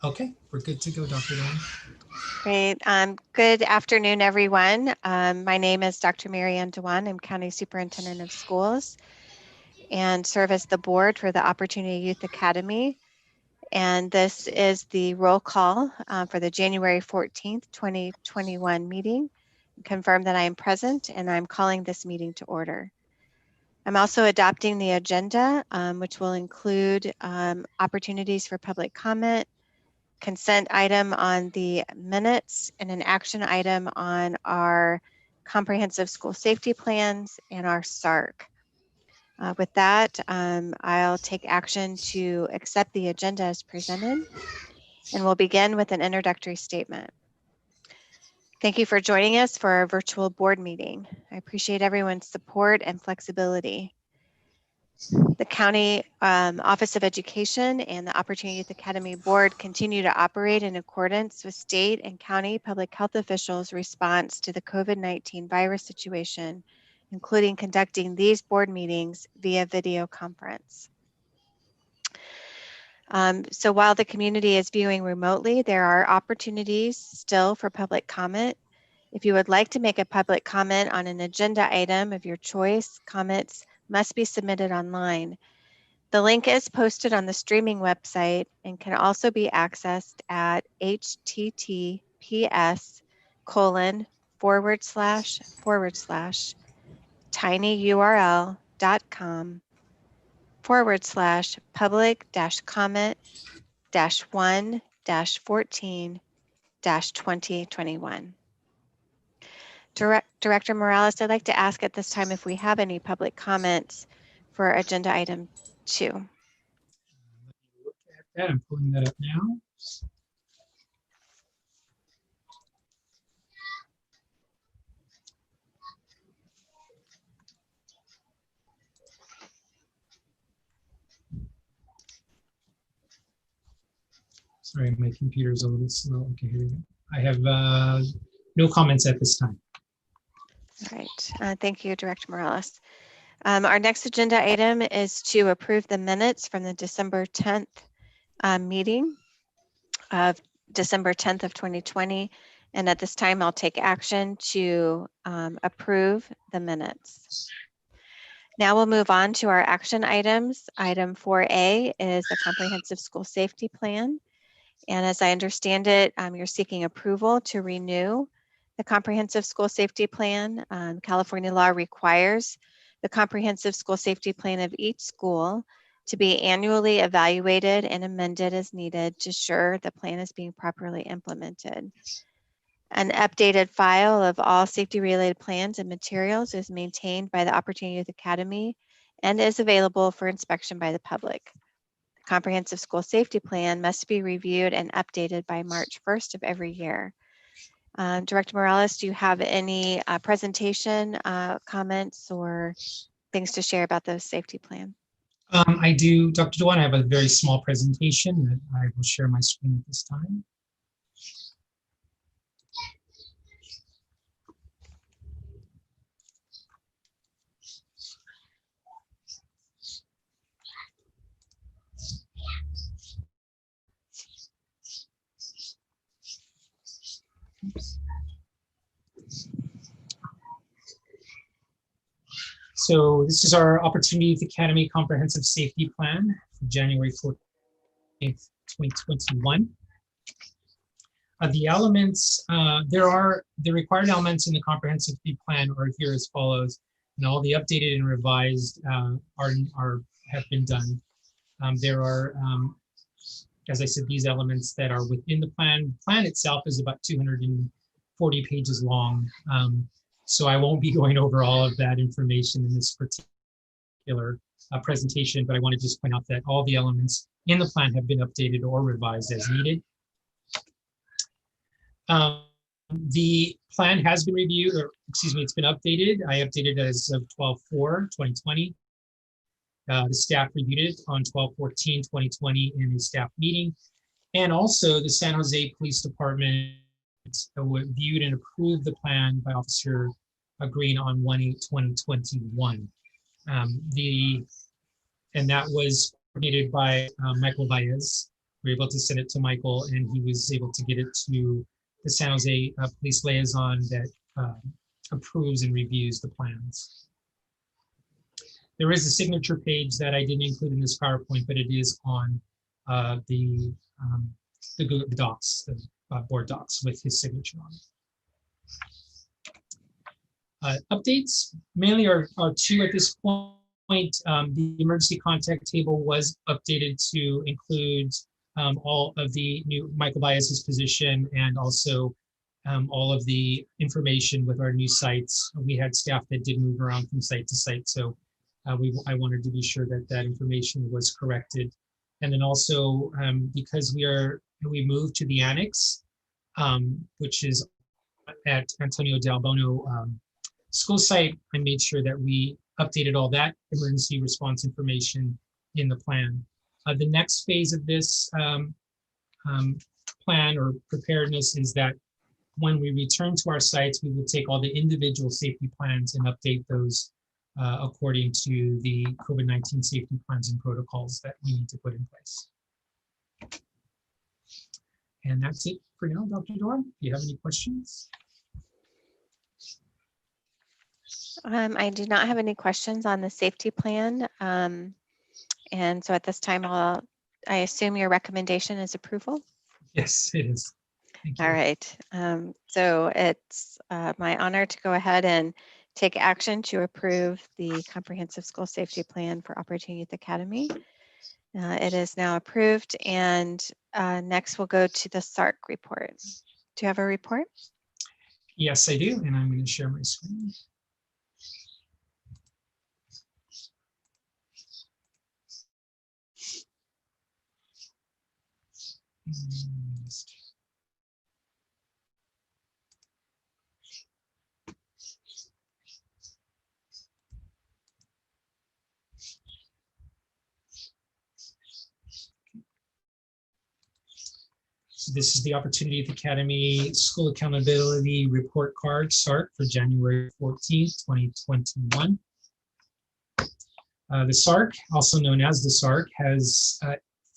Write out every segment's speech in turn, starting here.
Okay, we're good to go, Dr. Dewan. Great. Good afternoon, everyone. My name is Dr. Mary Ann Dewan. I'm County Superintendent of Schools and serve as the board for the Opportunity Youth Academy. And this is the roll call for the January 14th, 2021 meeting. Confirm that I am present and I'm calling this meeting to order. I'm also adopting the agenda, which will include opportunities for public comment, consent item on the minutes, and an action item on our comprehensive school safety plans and our SARC. With that, I'll take action to accept the agenda as presented, and we'll begin with an introductory statement. Thank you for joining us for our virtual board meeting. I appreciate everyone's support and flexibility. The County Office of Education and the Opportunity Youth Academy Board continue to operate in accordance with state and county public health officials' response to the COVID-19 virus situation, including conducting these board meetings via video conference. So while the community is viewing remotely, there are opportunities still for public comment. If you would like to make a public comment on an agenda item of your choice, comments must be submitted online. The link is posted on the streaming website and can also be accessed at https://public-comment-1-14-2021. Director Morales, I'd like to ask at this time if we have any public comments for agenda item 2. Let me look at that. I'm pulling that up now. Sorry, my computer's a little slow. Okay, here we go. I have no comments at this time. All right. Thank you, Director Morales. Our next agenda item is to approve the minutes from the December 10th meeting of December 10th of 2020. And at this time, I'll take action to approve the minutes. Now we'll move on to our action items. Item 4A is the Comprehensive School Safety Plan. And as I understand it, you're seeking approval to renew the Comprehensive School Safety Plan. California law requires the Comprehensive School Safety Plan of each school to be annually evaluated and amended as needed to ensure the plan is being properly implemented. An updated file of all safety-related plans and materials is maintained by the Opportunity Youth Academy and is available for inspection by the public. The Comprehensive School Safety Plan must be reviewed and updated by March 1st of every year. Director Morales, do you have any presentation comments or things to share about the safety plan? I do, Dr. Dewan. I have a very small presentation that I will share my screen at this time. Oops. So this is our Opportunity Youth Academy Comprehensive Safety Plan for January 14th, 2021. The elements, the required elements in the Comprehensive Safety Plan are here as follows, and all the updated and revised have been done. There are, as I said, these elements that are within the plan. The plan itself is about 240 pages long. So I won't be going over all of that information in this particular presentation, but I want to just point out that all the elements in the plan have been updated or revised as needed. The plan has been reviewed, or excuse me, it's been updated. I updated as of 12/4/2020. The staff reviewed it on 12/14/2020 in a staff meeting. And also the San Jose Police Department viewed and approved the plan by Officer Green on 1/8/2021. And that was coordinated by Michael Baez. We were able to send it to Michael, and he was able to get it to the San Jose police liaison that approves and reviews the plans. There is a signature page that I didn't include in this PowerPoint, but it is on the Google Docs, the board docs with his signature on it. Updates mainly are two at this point. The emergency contact table was updated to include all of the new Michael Baez's position and also all of the information with our new sites. We had staff that did move around from site to site, so I wanted to be sure that that information was corrected. And then also because we moved to the annex, which is at Antonio Del Bono school site, I made sure that we updated all that emergency response information in the plan. The next phase of this plan or preparedness is that when we return to our sites, we will take all the individual safety plans and update those according to the COVID-19 safety plans and protocols that we need to put in place. And that's it for now, Dr. Doran. Do you have any questions? I do not have any questions on the safety plan. And so at this time, I assume your recommendation is approval? Yes, it is. Thank you. All right. So it's my honor to go ahead and take action to approve the Comprehensive School Safety Plan for Opportunity Youth Academy. It is now approved, and next we'll go to the SARC report. Do you have a report? Yes, I do, and I'm going to share my screen. So this is the Opportunity Youth Academy School Accountability Report Card, SARC, for January 14th, 2021. The SARC, also known as the SARC, has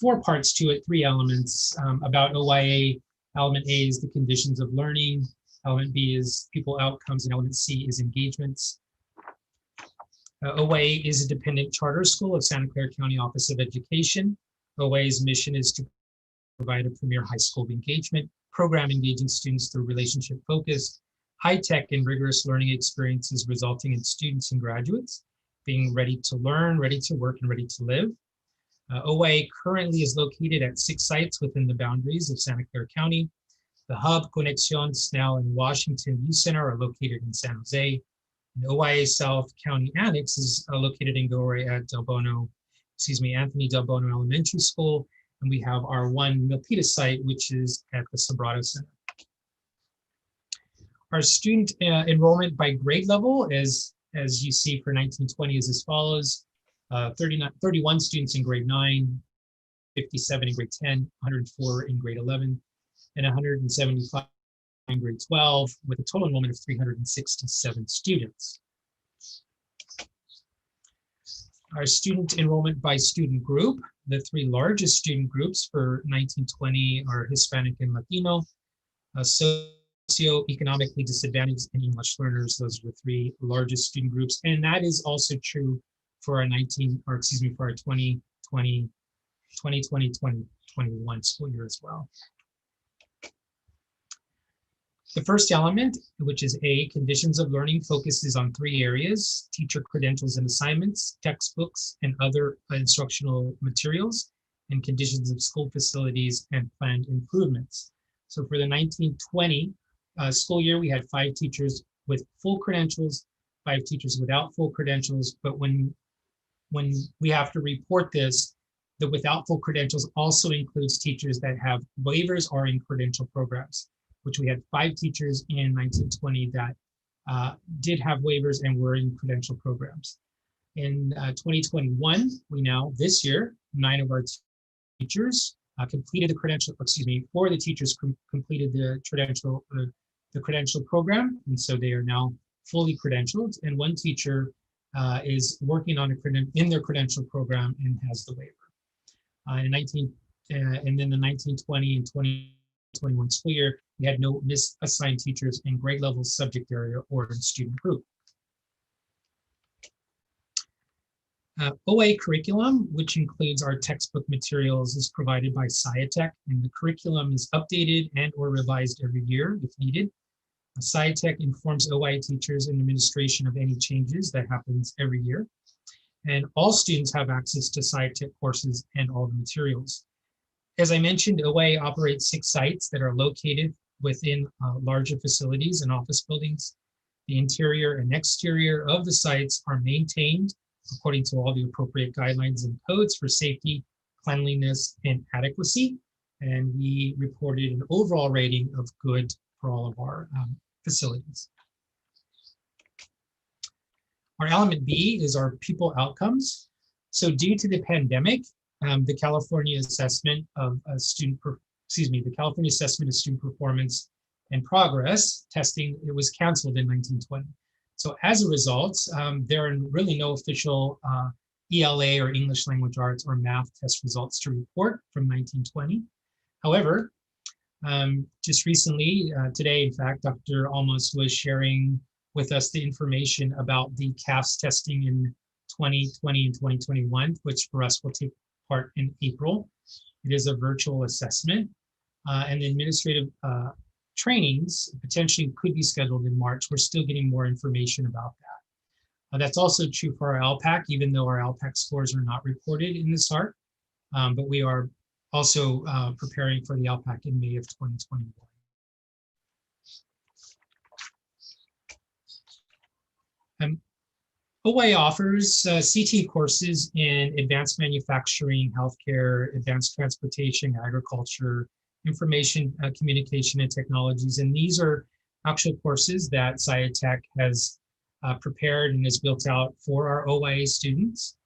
4 parts to it, 3 elements about OYA. Element A is the conditions of learning. Element B is people outcomes, and element C is engagements. OYA is a dependent charter school of Santa Clara County Office of Education. OYA's mission is to provide a premier high school engagement program engaging students through relationship-focused, high-tech and rigorous learning experiences resulting in students and graduates being ready to learn, ready to work, and ready to live. OYA currently is located at 6 sites within the boundaries of Santa Clara County. The hub, Conexión, Snell, and Washington Youth Center are located in San Jose. The OYA South County Annex is located in Gilroy at Anthony Del Bono Elementary School. And we have our one Milpitas site, which is at the Sobrado Center. Our student enrollment by grade level, as you see for 1920, is as follows. 31 students in grade 9, 57 in grade 10, 104 in grade 11, and 175 in grade 12, with a total enrollment of 367 students. Our student enrollment by student group, the 3 largest student groups for 1920 are Hispanic and Latino, socioeconomically disadvantaged, and English learners. Those are the 3 largest student groups, and that is also true for our 2020-2021 school year as well. The first element, which is A, conditions of learning, focuses on 3 areas: teacher credentials and assignments, textbooks and other instructional materials, and conditions of school facilities and planned improvements. So for the 1920 school year, we had 5 teachers with full credentials, 5 teachers without full credentials, but when we have to report this, the without full credentials also includes teachers that have waivers or in credential programs, which we had 5 teachers in 1920 that did have waivers and were in credential programs. In 2021, this year, 9 of our teachers completed the credential, 4 of the teachers completed the credential program, and so they are now fully credentialed, and 1 teacher is working on in their credential program and has the waiver. And then the 1920 and 2021 school year, we had no misassigned teachers in grade level, subject area, or in student group. OA curriculum, which includes our textbook materials, is provided by SciTech, and the curriculum is updated and or revised every year if needed. SciTech informs OA teachers and administration of any changes that happens every year. And all students have access to SciTech courses and all the materials. As I mentioned, OA operates 6 sites that are located within larger facilities and office buildings. The interior and exterior of the sites are maintained according to all the appropriate guidelines and codes for safety, cleanliness, and adequacy. And we reported an overall rating of good for all of our facilities. Our element B is our people outcomes. So due to the pandemic, the California Assessment of the California Assessment of Student Performance and Progress testing, it was canceled in 1920. So as a result, there are really no official ELA or English Language Arts or math test results to report from 1920. However, just recently, today, in fact, Dr. Almos was sharing with us the information about the CAFS testing in 2020 and 2021, which for us will take part in April. It is a virtual assessment, and the administrative trainings potentially could be scheduled in March. We're still getting more information about that. That's also true for our LPAC, even though our LPAC scores are not reported in this ARC, but we are also preparing for the LPAC in May of 2021. OA offers CT courses in advanced manufacturing, healthcare, advanced transportation, agriculture, information, communication, and technologies. And these are actual courses that SciTech has prepared and has built out for our OA students.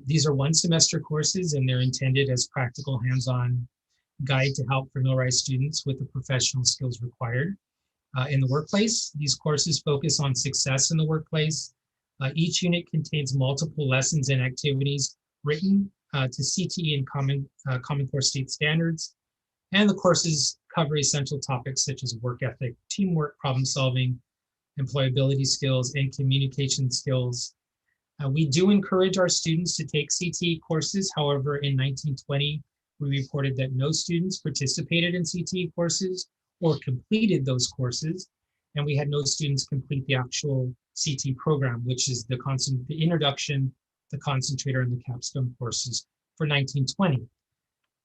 These are 1 semester courses, and they're intended as practical hands-on guide to help familiarize students with the professional skills required in the workplace. These courses focus on success in the workplace. Each unit contains multiple lessons and activities written to CTE and Common Core state standards. And the courses cover essential topics such as work ethic, teamwork, problem solving, employability skills, and communication skills. We do encourage our students to take CTE courses. However, in 1920, we reported that no students participated in CTE courses or completed those courses. And we had no students complete the actual CTE program, which is the introduction, the concentrator, and the capstone courses for 1920.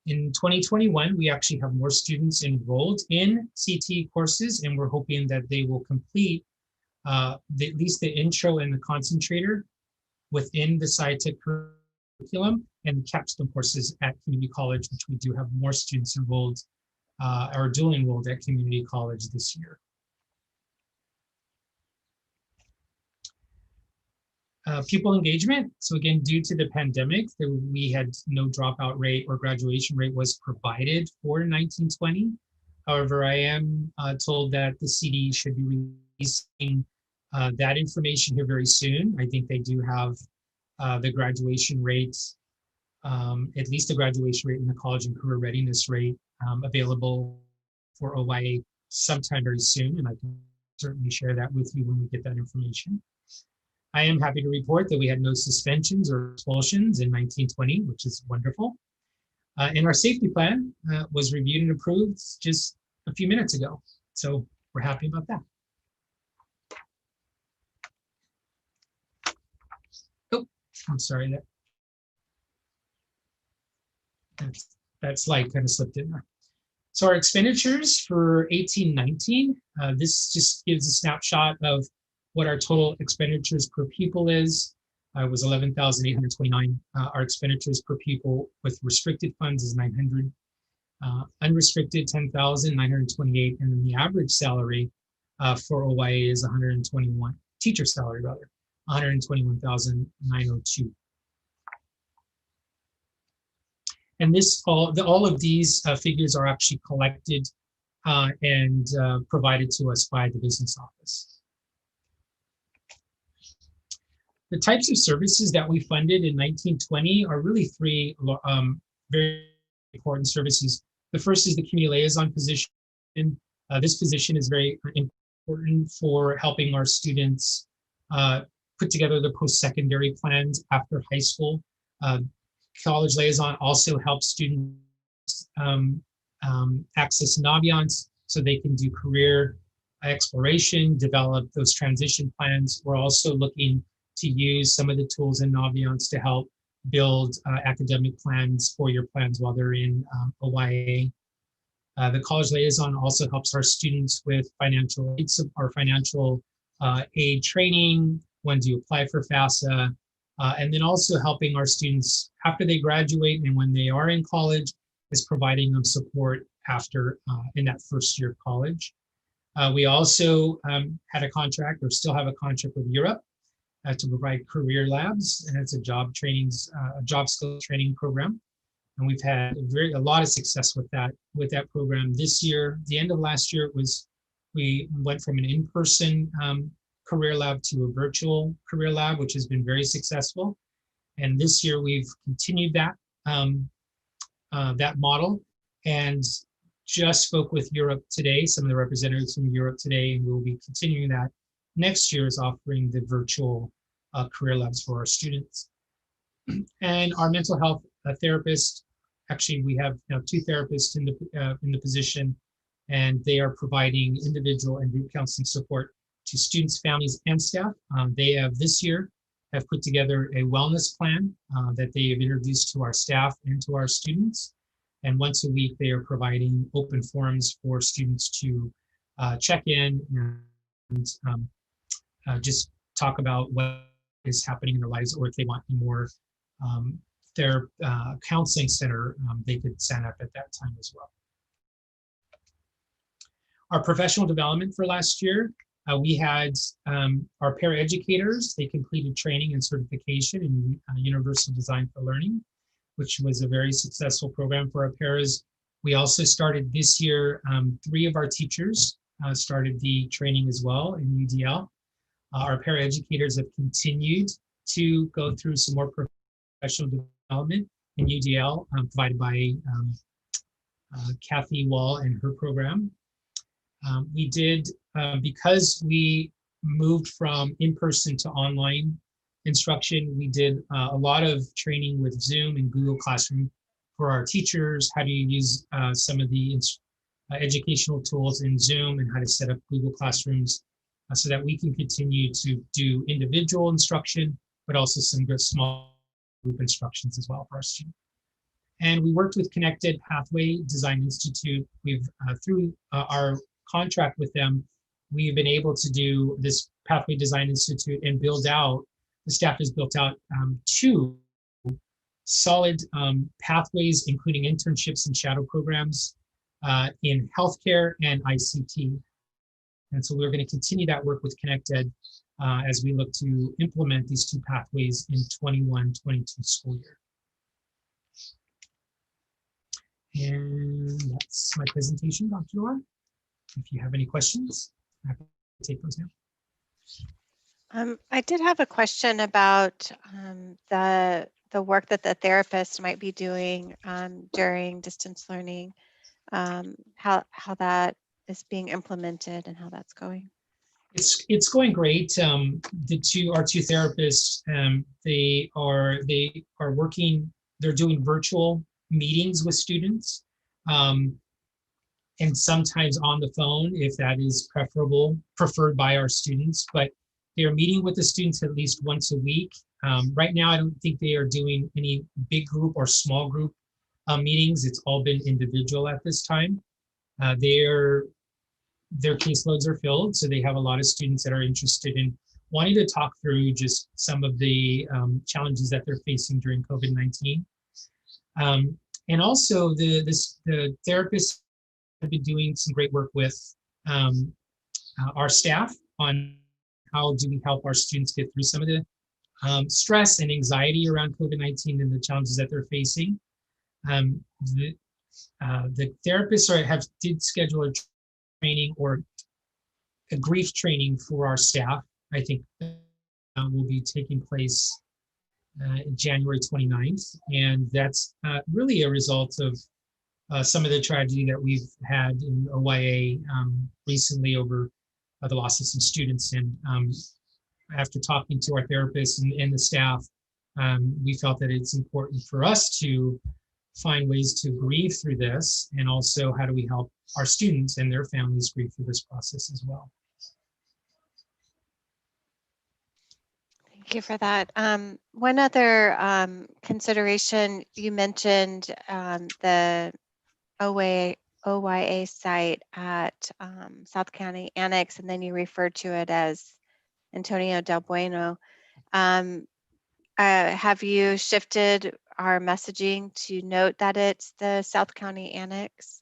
In 2021, we actually have more students enrolled in CTE courses, and we're hoping that they will complete at least the intro and the concentrator within the SciTech curriculum, and the capstone courses at community college, which we do have more students enrolled or dual enrolled at community college this year. Pupil engagement. So again, due to the pandemic, we had no dropout rate or graduation rate was provided for 1920. However, I am told that the CD should be releasing that information here very soon. I think they do have the graduation rates, at least the graduation rate and the college and career readiness rate available for OYA sometime very soon, and I can certainly share that with you when we get that information. I am happy to report that we had no suspensions or expulsions in 1920, which is wonderful. And our safety plan was reviewed and approved just a few minutes ago. So we're happy about that. Oh, I'm sorry, that slide kind of slipped in there. So our expenditures for 18-19, this just gives a snapshot of what our total expenditures per pupil is. It was 11,829. Our expenditures per pupil with restricted funds is 900. Unrestricted 10,928, and then the average salary for OYA is 121. Teacher salary rather, 121,902. And this all of these figures are actually collected and provided to us by the business office. The types of services that we funded in 1920 are really three very important services. The first is the community liaison position. This position is very important for helping our students put together the post-secondary plans after high school. College liaison also helps students access Naviance so they can do career exploration, develop those transition plans. We're also looking to use some of the tools in Naviance to help build academic plans, four-year plans while they're in OYA. The college liaison also helps our students with financial aid or financial aid training, when to apply for FAFSA, and then also helping our students after they graduate and when they are in college is providing them support after in that first year of college. We also had a contract or still have a contract with Europe to provide career labs, and it's a job skill training program. And we've had a lot of success with that program this year. The end of last year we went from an in-person career lab to a virtual career lab, which has been very successful. And this year we've continued that model, and just spoke with Europe today, some of the representatives from Europe today, and we'll be continuing that next year, is offering the virtual career labs for our students. And our mental health therapist, actually we have now 2 therapists in the position, and they are providing individual and group counseling support to students, families, and staff. They have this year put together a wellness plan that they have introduced to our staff and to our students. And once a week, they are providing open forums for students to check in and just talk about what is happening in their lives, or if they want more their counseling center, they could sign up at that time as well. Our professional development for last year, we had our paraeducators. They completed training and certification in Universal Design for Learning, which was a very successful program for our paras. We also started this year, 3 of our teachers started the training as well in UDL. Our paraeducators have continued to go through some more professional development in UDL, provided by Kathy Wall and her program. We did, because we moved from in-person to online instruction, we did a lot of training with Zoom and Google Classroom for our teachers, how to use some of the educational tools in Zoom, and how to set up Google Classrooms so that we can continue to do individual instruction, but also some good small group instructions as well for our students. And we worked with Connected Pathway Design Institute. We've, through our contract with them, we've been able to do this Pathway Design Institute and build out, the staff has built out 2 solid pathways, including internships and shadow programs in healthcare and ICT. And so we're going to continue that work with Connected as we look to implement these 2 pathways in 21-22 school year. And that's my presentation, Dr. Dwan. If you have any questions, I'm happy to take those now. I did have a question about the work that the therapist might be doing during distance learning, how that is being implemented and how that's going. It's going great. Our two therapists, they are working. They're doing virtual meetings with students, and sometimes on the phone if that is preferred by our students. But they are meeting with the students at least once a week. Right now, I don't think they are doing any big group or small group meetings. It's all been individual at this time. Their caseloads are filled, so they have a lot of students that are interested in wanting to talk through just some of the challenges that they're facing during COVID-19. And also the therapists have been doing some great work with our staff on how do we help our students get through some of the stress and anxiety around COVID-19 and the challenges that they're facing. The therapists did schedule a training or a grief training for our staff. I think will be taking place January 29th. And that's really a result of some of the tragedy that we've had in OYA recently over the loss of some students. And after talking to our therapists and the staff, we felt that it's important for us to find ways to grieve through this, and also how do we help our students and their families grieve through this process as well. Thank you for that. One other consideration, you mentioned the OYA site at South County Annex, and then you referred to it as Antonio Del Bueno. Have you shifted our messaging to note that it's the South County Annex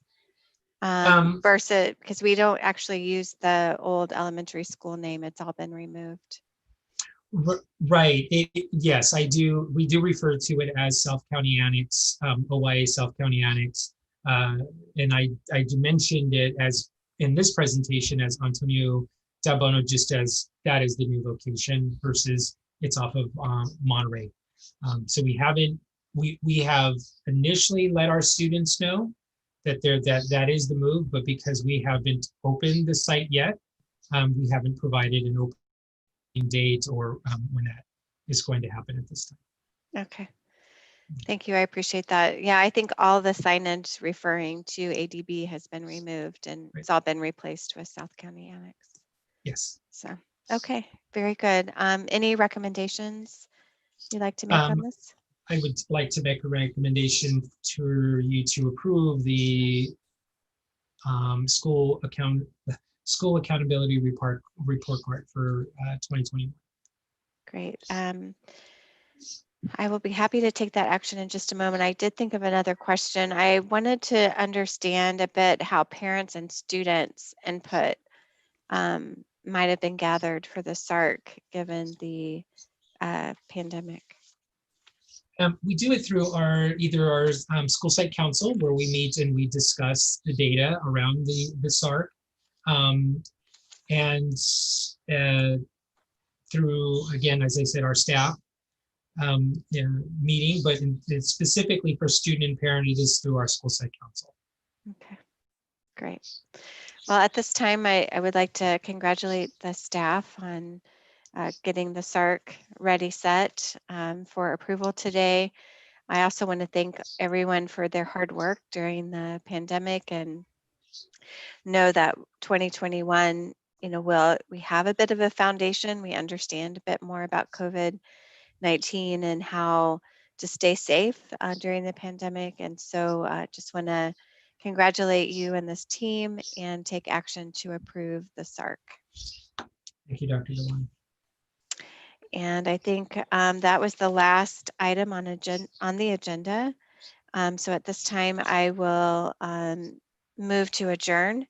versus, because we don't actually use the old elementary school name, it's all been removed. Right. Yes, I do. We do refer to it as South County Annex, OYA South County Annex. And I mentioned it as in this presentation as Antonio Del Bueno, just as that is the new location versus it's off of Monterey. So we have initially let our students know that that is the move, but because we haven't opened the site yet, we haven't provided an opening date or when that is going to happen at this time. Okay. Thank you. I appreciate that. Yeah, I think all the signage referring to ADB has been removed and it's all been replaced with South County Annex. Yes. So, okay, very good. Any recommendations you'd like to make on this? I would like to make a recommendation to you to approve the school accountability report card for 2021. Great. I will be happy to take that action in just a moment. I did think of another question. I wanted to understand a bit how parents and students input might have been gathered for the SARC given the pandemic. We do it through either our school site council, where we meet and we discuss the data around the SARC, and through, again, as I said, our staff meeting, but specifically for student and parent, it is through our school site council. Okay, great. Well, at this time, I would like to congratulate the staff on getting the SARC ready set for approval today. I also want to thank everyone for their hard work during the pandemic and know that 2021, we have a bit of a foundation. We understand a bit more about COVID-19 and how to stay safe during the pandemic. And so just want to congratulate you and this team and take action to approve the SARC. Thank you, Dr. Dewan. And I think that was the last item on the agenda. So at this time, I will move to adjourn.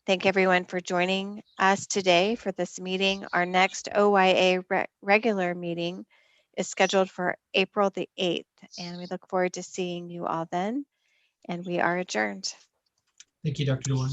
Thank everyone for joining us today for this meeting. Our next OYA regular meeting is scheduled for April the 8th, and we look forward to seeing you all then. And we are adjourned. Thank you, Dr. Dewan.